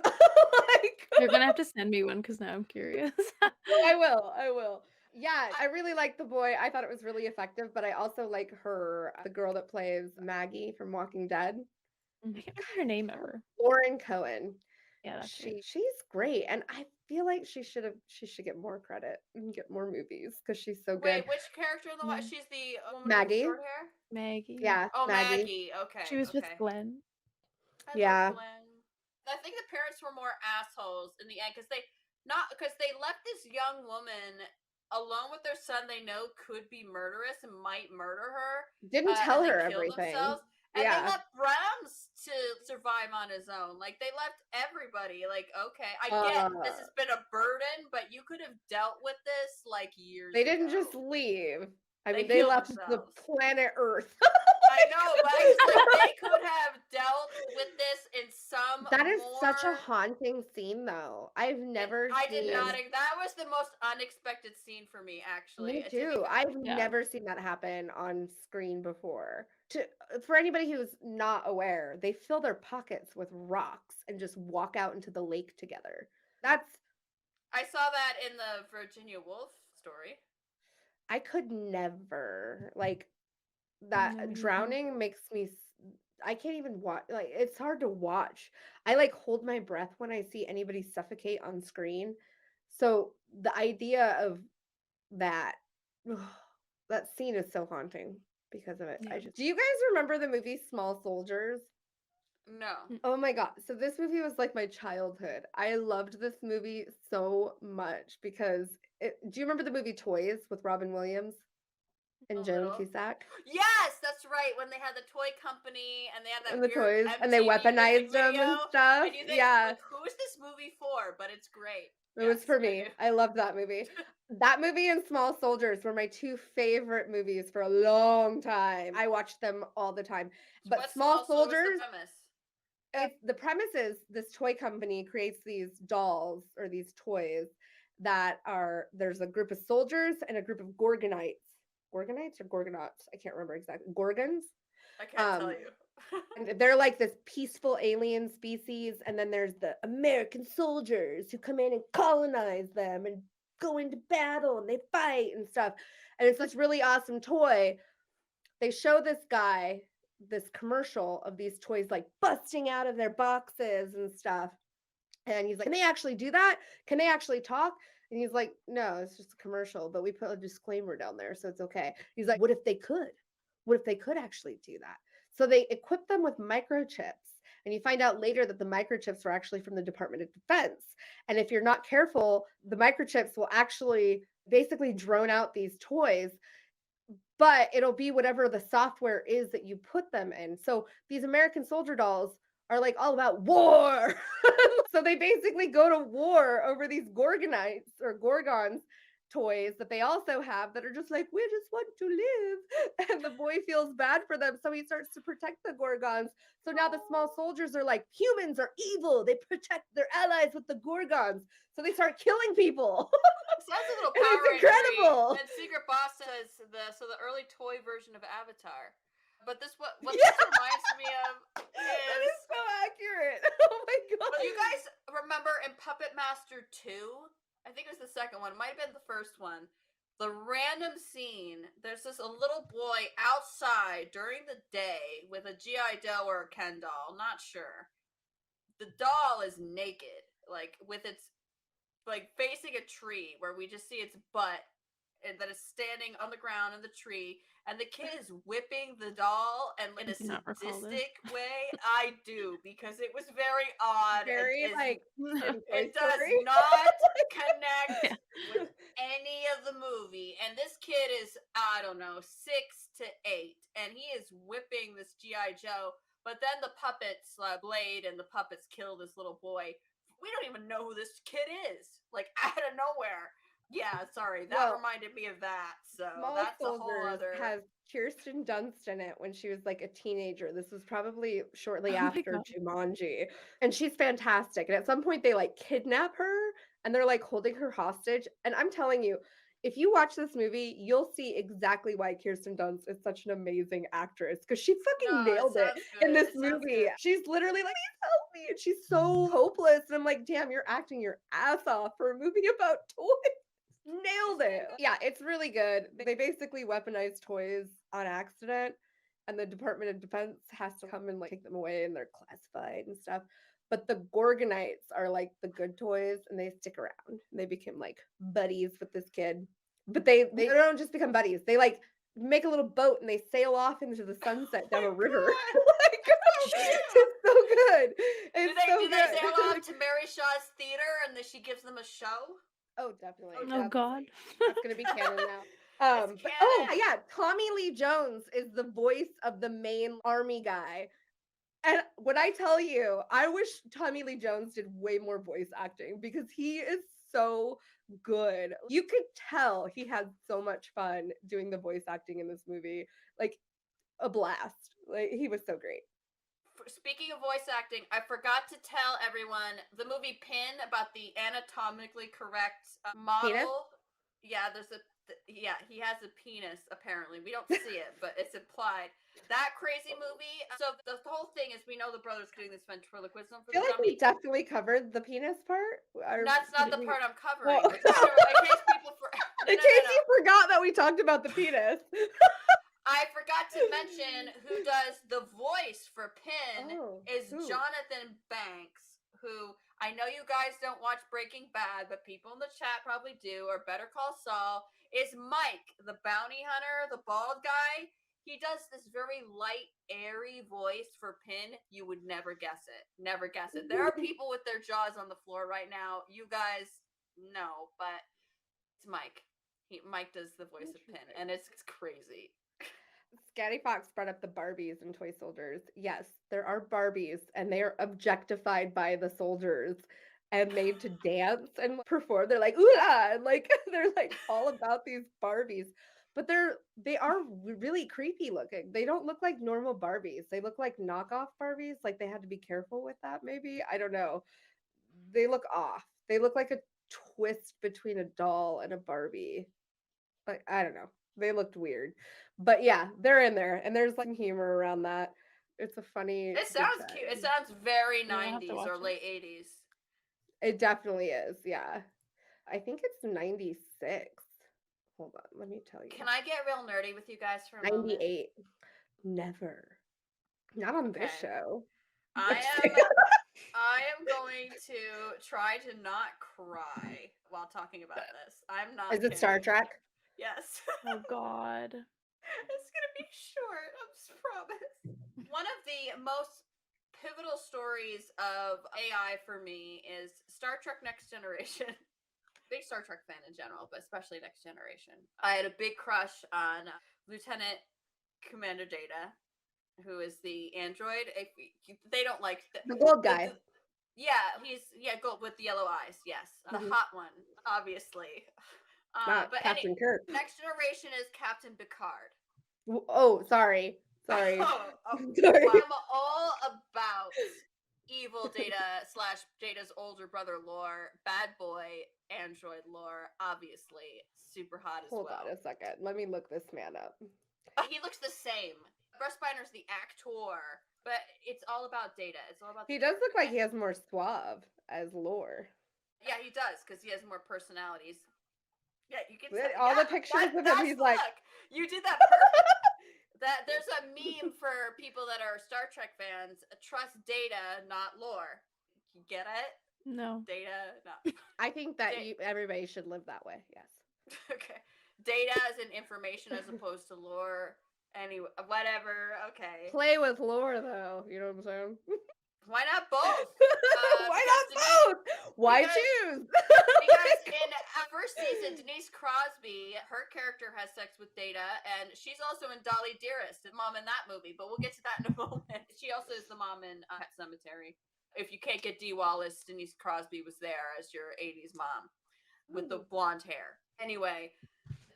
You're gonna have to send me one because now I'm curious. I will. Yeah, I really like The Boy. I thought it was really effective, but I also like her, the girl that plays Maggie from Walking Dead. I can't remember her name ever. Lauren Cohen. Yeah, that's she's great. And I feel like she should get more credit and get more movies because she's so good. Wait, which character in the Yeah. She's the woman Maggie. with the short hair? Maggie. Yeah, Oh, Maggie. Maggie. Okay. She was with okay. Glenn. I Yeah. love Glenn. I think the parents were more assholes in the end because they left this young woman alone with their son they know could be murderous and might murder her. Didn't tell and her they killed everything. themselves. And Yeah. they left Brahms to survive on his own. Like, they left everybody. Like, okay, I get this has been a burden, but you could have dealt with this, like, years They didn't ago. just leave. I They mean, they killed left the themselves. planet Earth. I know, but I just, like, they could have dealt with this in some That is such a more... haunting scene, though. I've never I seen... did not... That was the most unexpected scene for me, actually. Me too. I've Yeah. never seen that happen on screen before. For anybody who's not aware, they fill their pockets with rocks and just walk out into the lake together. That's... I saw that in the Virginia Woolf story. I could never, like, that No, me drowning makes me... I can't even watch, like, it's hard to watch. I, like, hold my breath when I see anybody suffocate on screen. So the idea of that, that scene is so haunting because of it. Yeah. Do you guys remember the movie Small Soldiers? No. Oh my God. So this movie was like my childhood. I loved this movie so much because do you remember the movie Toys with Robin Williams and Joan Cusack? Yes, that's right. When they had the toy company and they had that And the weird toys, and they MTV weaponized music them video, and stuff. and you think, Yeah. like, who is this movie for? But it's great. It was for me. I loved that movie. That movie and Small Soldiers were my two favorite movies for a long time. I watched them all the time. But What's Small Soldiers, the premise? The premise is this toy company creates these dolls or these toys that are, there's a group of soldiers and a group of Gorgonites. Gorgonites or Gorgonauts? I can't remember exactly. Gorgons? I can't tell you. And they're like this peaceful alien species, and then there's the American soldiers who come in and colonize them and go into battle and they fight and stuff. And it's this really awesome toy. They show this guy this commercial of these toys like busting out of their boxes and stuff. And he's like, can they actually do that? Can they actually talk? And he's like, no, it's just a commercial, but we put a disclaimer down there, so it's okay. He's like, what if they could? What if they could actually do that? So they equip them with microchips. And you find out later that the microchips were actually from the Department of Defense. And if you're not careful, the microchips will actually basically drone out these toys, but it'll be whatever the software is that you put them in. So these American soldier dolls are like all about war. So they basically go to war over these Gorgonites or Gorgons toys that they also have that are just like, we just want to live. And the boy feels bad for them. So he starts to protect the Gorgons. So now the small soldiers are like, humans are evil. They protect their allies with the Gorgons. So they start killing people. Sounds a little And Power it's incredible. And Secret Boss says the early toy version of Avatar. But this what Yeah. this reminds me of That is is so accurate. Oh my God. do you guys remember in Puppet Master 2? I think it was the second one. It might have been the first one. The random scene, there's this a little boy outside during the day with a G.I. Joe or a Ken doll, not sure. The doll is naked, like with its like facing a tree where we just see its butt and that is standing on the ground in the tree, and the kid is whipping the doll and in a sadistic way. I do, because it was very odd. Very it does not connect with any of the movie. And this kid is, I don't know, 6 to 8, and he is whipping this G.I. Joe. But then the puppets, Blade and the puppets kill this little boy. We don't even know who this kid is, like out of nowhere. Yeah, sorry, that reminded me of that. So that's a whole other. Has Kirsten Dunst in it when she was like a teenager. This was probably shortly after Jumanji, and she's fantastic. And at some point, they like kidnap her and they're like holding her hostage. And I'm telling you, if you watch this movie, you'll see exactly why Kirsten Dunst is such an amazing actress, because she fucking nailed it in this movie. She's literally like, please help me, and she's so hopeless. And I'm like, damn, you're acting your ass off for a movie about toys. Nailed it. Yeah, it's really good. They basically weaponize toys on accident, and the Department of Defense has to come and like take them away, and they're classified and stuff. But the Gorgonites are like the good toys, and they stick around. They become like buddies with this kid. But they don't just become buddies. They like make a little boat and they sail off into the sunset down a river. Like, it's so good. It's so do good. they sail off to Mary Shaw's theater and then she gives them a show? Oh, definitely. Oh God. That's gonna be canon now. It's But, oh canon. yeah, Tommy Lee Jones is the voice of the main army guy. And when I tell you, I wish Tommy Lee Jones did way more voice acting because he is so good. You could tell he had so much fun doing the voice acting in this movie. Like a blast. Like he was so great. Speaking of voice acting, I forgot to tell everyone the movie Pin about the anatomically correct model. Penis? Yeah, he has a penis apparently. We don't see it, but it's implied. That crazy movie. So the whole thing is we know the brother's getting this ventriloquism for I feel the like dummy. we definitely covered the penis part. That's not the part I'm covering. Well, In case people in case you forgot that we talked about the penis. I forgot to mention who does the voice for Pin is who? Jonathan Banks, who I know you guys don't watch Breaking Bad, but people in the chat probably do, or Better Call Saul, is Mike, the bounty hunter, the bald guy. He does this very light, airy voice for Pin. You would never guess it. Never guess it. There are people with their jaws on the floor right now. You guys know, but it's Mike. Mike does the voice of Pin, and it's crazy. Scatty Fox brought up the Barbies and toy soldiers. Yes, there are Barbies, and they are objectified by the soldiers and made to dance and perform. They're like, ooh, ah, and like they're like all about these Barbies. But they are really creepy looking. They don't look like normal Barbies. They look like knockoff Barbies. Like they had to be careful with that, maybe. I don't know. They look off. They look like a twist between a doll and a Barbie. Like I don't know. They looked weird. But yeah, they're in there and there's like humor around that. It's a funny It sounds cute. It sounds very Yeah, I'll have to 90s watch or it. late 80s. It definitely is. Yeah. I think it's 96. Hold on, let me tell you. Can I get real nerdy with you guys for a moment? 98. Never. Not on this show. I am going to try to not cry while talking about this. I'm not. Is it Star Trek? Yes. Oh God. It's gonna be short. I promise. One of the most pivotal stories of AI for me is Star Trek Next Generation. Big Star Trek fan in general, but especially Next Generation. I had a big crush on Lieutenant Commander Data, who is the android. They don't like the gold guy. He's gold with the yellow eyes. Yes, the hot one, obviously. Not Captain Kirk. Next Generation is Captain Picard. Oh, sorry. Sorry. Sorry. I'm all about evil Data / Data's older brother lore, bad boy android lore, obviously super hot as well. Hold on a second. Let me look this man up. He looks the same. Bruce Banner's the actor, but it's all about Data. It's all about. He does look like he has more suave as lore. Yeah, he does because he has more personalities. Yeah, you can all the pictures of him. He's like, you did that perfect. There's a meme for people that are Star Trek fans. Trust Data, not lore. You get it? No. Data, no. I think that everybody should live that way. Yes. Okay. Data as in information as opposed to lore. Anyway, whatever. Okay. Play with lore, though. You know what I'm saying? Why not both? Why not both? Why choose? Because in first season, Denise Crosby, her character has sex with Data, and she's also in Dolly Dearest, the mom in that movie. But we'll get to that in a moment. She also is the mom in Pet Cemetery. If you can't get Dee Wallace, Denise Crosby was there as your 80s mom with the blonde hair. Anyway,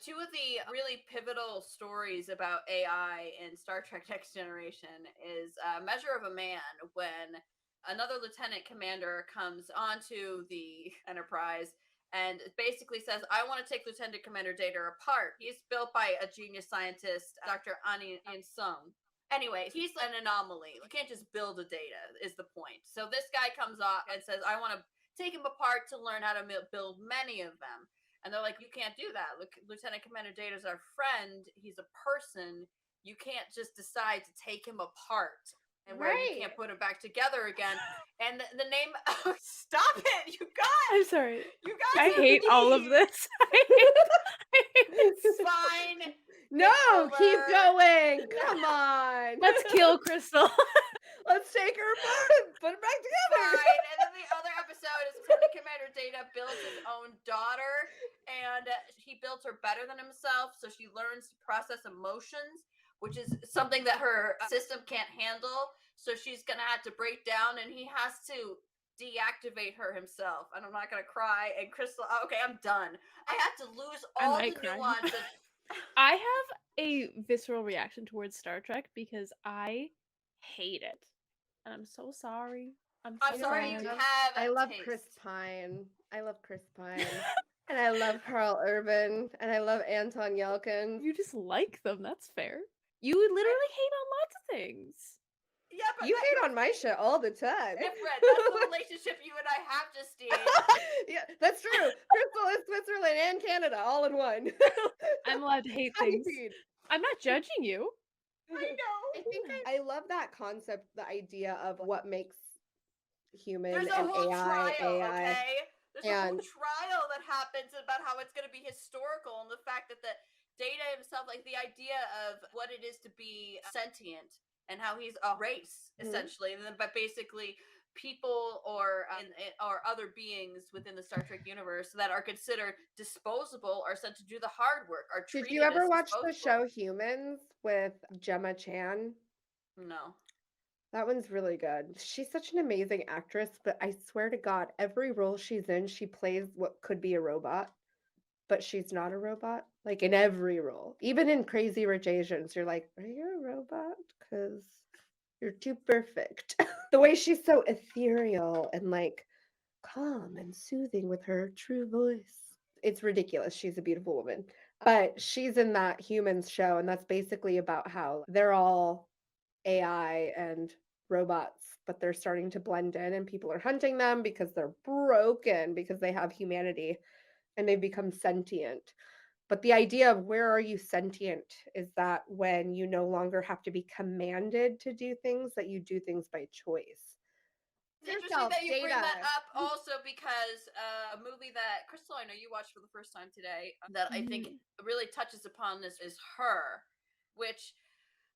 two of the really pivotal stories about AI in Star Trek Next Generation is Measure of a Man, when another lieutenant commander comes onto the Enterprise and basically says, I want to take Lieutenant Commander Data apart. He's built by a genius scientist, Dr. Ani In-sung. Anyway, he's an anomaly. You can't just build a Data, is the point. So this guy comes off and says, I want to take him apart to learn how to build many of them. And they're like, you can't do that. Look, Lieutenant Commander Data's our friend. He's a person. You can't just decide to take him apart. and where you Right. can't put them back together again. And the name, stop it, you guys! I'm sorry. You guys I hate all of leave. this. I hate this. Fine. No, It's keep over. going. Come on. Let's kill Crystal. Let's take her apart and put it back together. Fine. And then the other episode is Lieutenant Commander Data builds his own daughter, and he builds her better than himself, so she learns to process emotions, which is something that her system can't handle. So she's gonna have to break down, and he has to deactivate her himself. And I'm not gonna cry. And Crystal, okay, I'm done. I have to lose all the might cry. nuances. I have a visceral reaction towards Star Trek because I hate it. And I'm so sorry. I'm sorry you sorry. have. I love taste. Chris Pine. I love Chris Pine. And I love Carl Urban. And I love Anton Yelkin. You just like them. That's fair. You literally hate on lots of things. Yeah, but You hate on my shit all the time. different. That's the relationship you and I have, Justine. Yeah, that's true. Crystal is Switzerland and Canada all in one. I'm allowed to hate Happy things. feed. I'm not judging you. I know. I think I love that concept, the idea of what makes human There's a and whole AI. trial, okay? There's a whole And- trial that happens about how it's going to be historical, and the fact that the Data himself, like the idea of what it is to be sentient, and how he's a race, essentially, and then, but basically people or other beings within the Star Trek universe that are considered disposable are sent to do the hard work. Are Did treated you ever as watch the disposable. show Humans with Gemma Chan? No. That one's really good. She's such an amazing actress, but I swear to God, every role she's in, she plays what could be a robot, but she's not a robot. Like in every role, even in Crazy Rich Asians, you're like, are you a robot? Because you're too perfect. The way she's so ethereal and like calm and soothing with her true voice. It's ridiculous. She's a beautiful woman. But she's in that Humans show, and that's basically about how they're all AI and robots, but they're starting to blend in, and people are hunting them because they're broken, because they have humanity and they've become sentient. But the idea of where are you sentient is that when you no longer have to be commanded to do things, that you do things by choice. It's interesting that you bring that up also because a movie that Crystal, I know you watched for the first time today, that I think really touches upon this is Her, which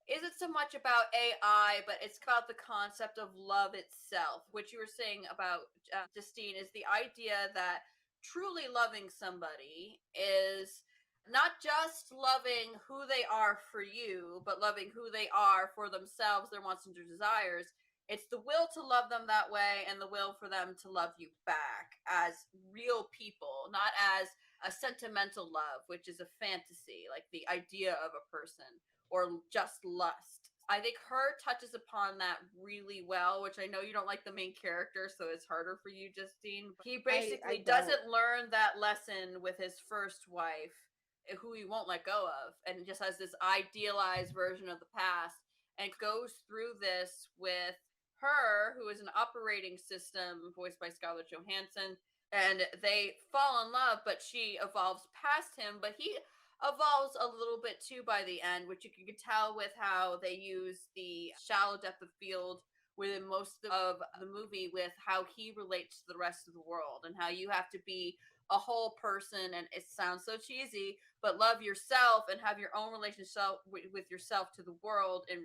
isn't so much about AI, but it's about the concept of love itself. What you were saying about Justine is the idea that truly loving somebody is not just loving who they are for you, but loving who they are for themselves, their wants and their desires. It's the will to love them that way and the will for them to love you back as real people, not as a sentimental love, which is a fantasy, like the idea of a person, or just lust. I think Her touches upon that really well, which I know you don't like the main character, so it's harder for you, Justine. He basically doesn't learn that lesson with his first wife, who he won't let go of, and just has this idealized version of the past, and goes through this with Her, who is an operating system voiced by Scarlett Johansson, and they fall in love, but she evolves past him, but he evolves a little bit too by the end, which you can tell with how they use the shallow depth of field within most of the movie, with how he relates to the rest of the world, and how you have to be a whole person, and it sounds so cheesy, but love yourself and have your own relationship with yourself to the world, and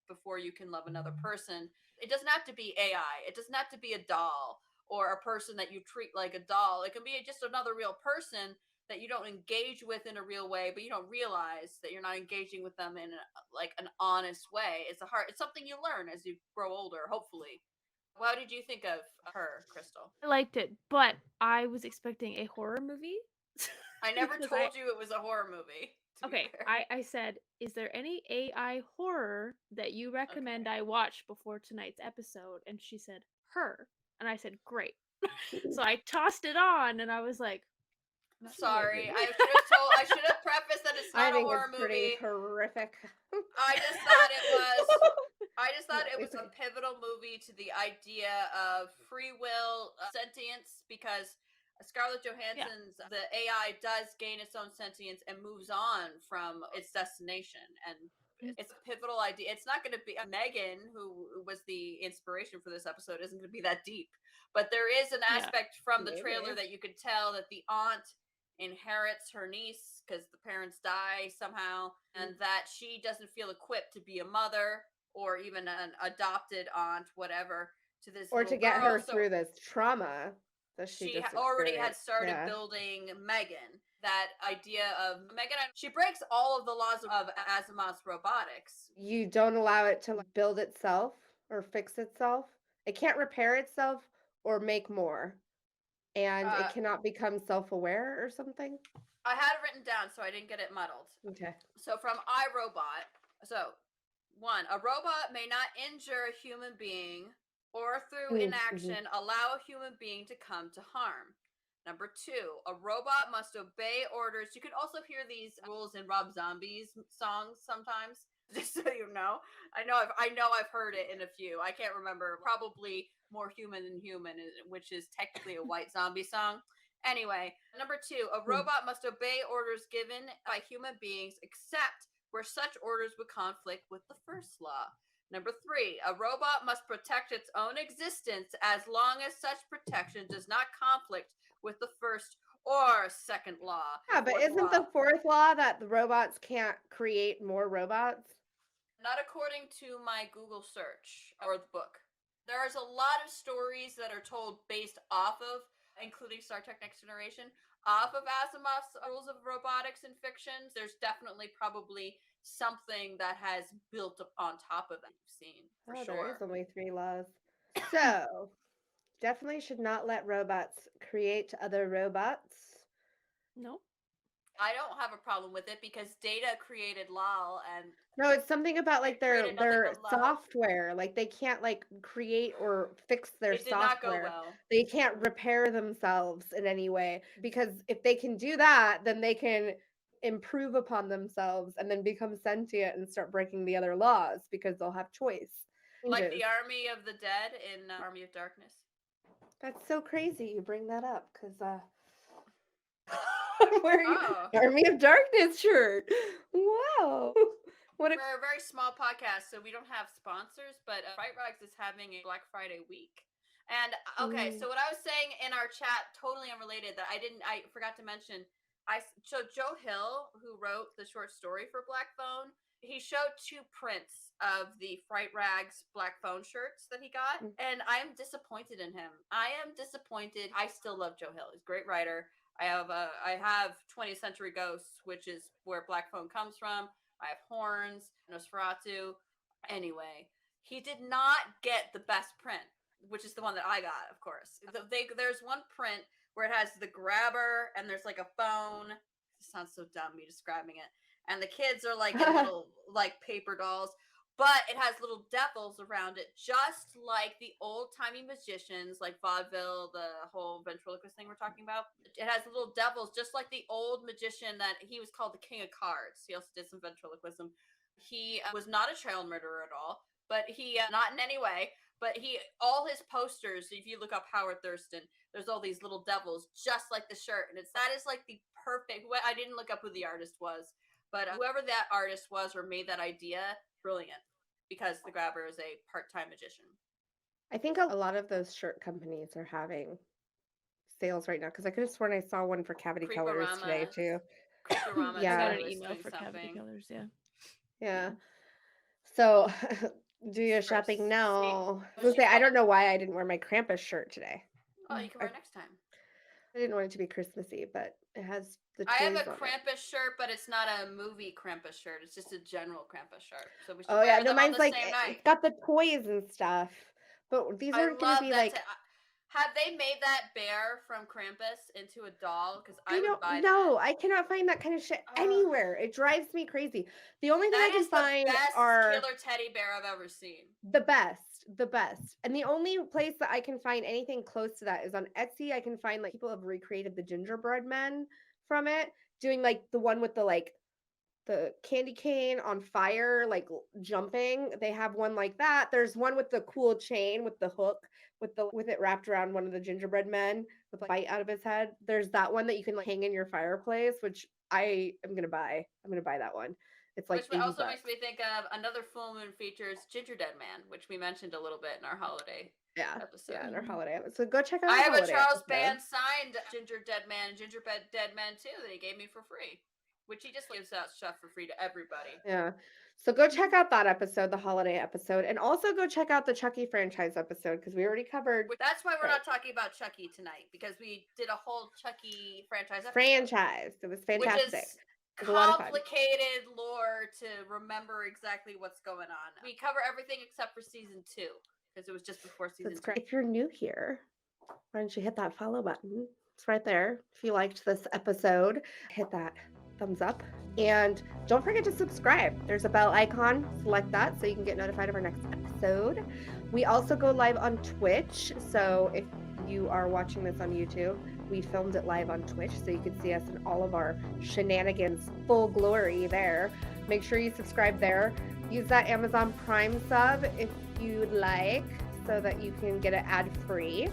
before you can love another person. It doesn't have to be AI. It doesn't have to be a doll or a person that you treat like a doll. It can be just another real person that you don't engage with in a real way, but you don't realize that you're not engaging with them in like an honest way. It's something you learn as you grow older, hopefully. What did you think of Her, Crystal? I liked it, but I was expecting a horror movie. I never told you it was a horror movie. Okay, I said, is there any AI horror that you recommend I watch before tonight's episode? And she said, Her. And I said, great. So I tossed it on, and I was like, sorry, I should have prefaced that it's not a horror movie. Horrific. I just thought it was a pivotal movie to the idea of free will, sentience, because Scarlett Johansson's the AI does gain its own sentience and moves on from its destination, and It's a pivotal idea. It's not going to be Megan, who was the inspiration for this episode, isn't going to be that deep. But there is an aspect from the trailer that you could tell that the aunt inherits her niece because the parents die somehow, and that she doesn't feel equipped to be a mother or even an adopted aunt, whatever, to this or to get her through this trauma that she just already had started building Megan. That idea of Megan, she breaks all of the laws of Asimov's robotics. You don't allow it to build itself or fix itself. It can't repair itself or make more. And it cannot become self-aware or something? I had it written down so I didn't get it muddled. Okay. So from iRobot, so 1, a robot may not injure a human being or through inaction allow a human being to come to harm. Number 2, a robot must obey orders. You could also hear these rules in Rob Zombie's songs sometimes, just so you know. I know I've heard it in a few. I can't remember. Probably More Human Than Human, which is technically a White Zombie song. Anyway, number 2, a robot must obey orders given by human beings except where such orders would conflict with the first law. Number 3, a robot must protect its own existence as long as such protection does not conflict with the first or second law. Yeah, but isn't the fourth law that the robots can't create more robots? Not according to my Google search or the book. There's a lot of stories that are told based off of, including Star Trek Next Generation, off of Asimov's rules of robotics and fictions. There's definitely probably something that has built up on top of that you've seen, for sure. There is only 3 laws. So, definitely should not let robots create other robots. No. I don't have a problem with it because Data created Lal and no, it's something about like their software. Like they can't like create or fix their software. It did not go well. They can't repair themselves in any way because if they can do that, then they can improve upon themselves and then become sentient and start breaking the other laws because they'll have choice. Like the Army of the Dead in Army of Darkness. That's so crazy you bring that up because I'm wearing Army of Darkness shirt. Wow. We're a very small podcast, so we don't have sponsors, but Fright Rags is having a Black Friday week. And okay, so what I was saying in our chat, totally unrelated, that I forgot to mention, so Joe Hill, who wrote the short story for Black Phone, he showed 2 prints of the Fright Rags Black Phone shirts that he got, and I am disappointed in him. I am disappointed. I still love Joe Hill. He's a great writer. I have 20th Century Ghosts, which is where Black Phone comes from. I have Horns, Nosferatu. Anyway, he did not get the best print, which is the one that I got, of course. There's one print where it has the grabber and there's like a phone. It sounds so dumb, me describing it. And the kids are like in little like paper dolls. But it has little devils around it, just like the old-timey magicians, like vaudeville, the whole ventriloquist thing we're talking about. It has little devils, just like the old magician that he was called the King of Cards. He also did some ventriloquism. He was not a child murderer at all, but he, not in any way, but all his posters, if you look up Howard Thurston, there's all these little devils, just like the shirt. And that is like the perfect, I didn't look up who the artist was, but whoever that artist was or made that idea, brilliant, because the grabber is a part-time magician. I think a lot of those shirt companies are having sales right now because I could have sworn I saw one for Cavity Colors today too. Yeah, I got an email for Cavity Colors. Yeah. So do your shopping now. I don't know why I didn't wear my Krampus shirt today. Oh, you can wear it next time. I didn't want it to be Christmassy, but it has the I have a Krampus shirt, but it's not a movie Krampus shirt. It's just a general Krampus shirt. So we should wear them mine's on the like same night. It's got the toys and stuff. But these aren't going to be like have they made that bear from Krampus into a doll? Because I would buy that. No, I cannot find that kind of shit anywhere. It drives me crazy. The only thing I can find are killer teddy bear I've ever seen. The best. And the only place that I can find anything close to that is on Etsy. I can find like people have recreated the gingerbread men from it, doing like the one with the candy cane on fire, like jumping. They have one like that. There's one with the cool chain with the hook with it wrapped around one of the gingerbread men with a bite out of his head. There's that one that you can like hang in your fireplace, which I am gonna buy. I'm gonna buy that one. It's like Which also $80. makes me think of another full moon features Ginger Dead Man, which we mentioned a little bit in our holiday Yeah, episode. yeah, in our holiday episode. So go check out I our have a holiday Charles episode. Band signed Ginger Dead Man and Ginger Dead Man too that he gave me for free, which he just gives out stuff for free to everybody. Yeah. So go check out that episode, the holiday episode, and also go check out the Chucky franchise episode because we already covered That's why we're not talking about Chucky tonight, because we did a whole Chucky franchise episode. franchise. It was fantastic. Which is It was a lot of fun. complicated lore to remember exactly what's going on. We cover everything except for season 2, because it was just before season 2. That's great. If you're new here, why don't you hit that follow button? It's right there. If you liked this episode, hit that thumbs up. And don't forget to subscribe. There's a bell icon. Select that so you can get notified of our next episode. We also go live on Twitch. So if you are watching this on YouTube, we filmed it live on Twitch so you can see us in all of our shenanigans, full glory there. Make sure you subscribe there. Use that Amazon Prime sub if you'd like so that you can get it ad-free.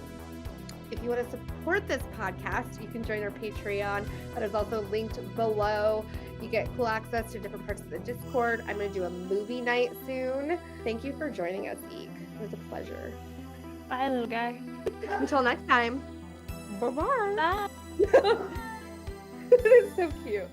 If you want to support this podcast, you can join our Patreon. That is also linked below. You get cool access to different parts of the Discord. I'm going to do a movie night soon. Thank you for joining us, Eek. It was a pleasure. Bye, little guy. Until next time. Bye-bye. Bye. It's so cute.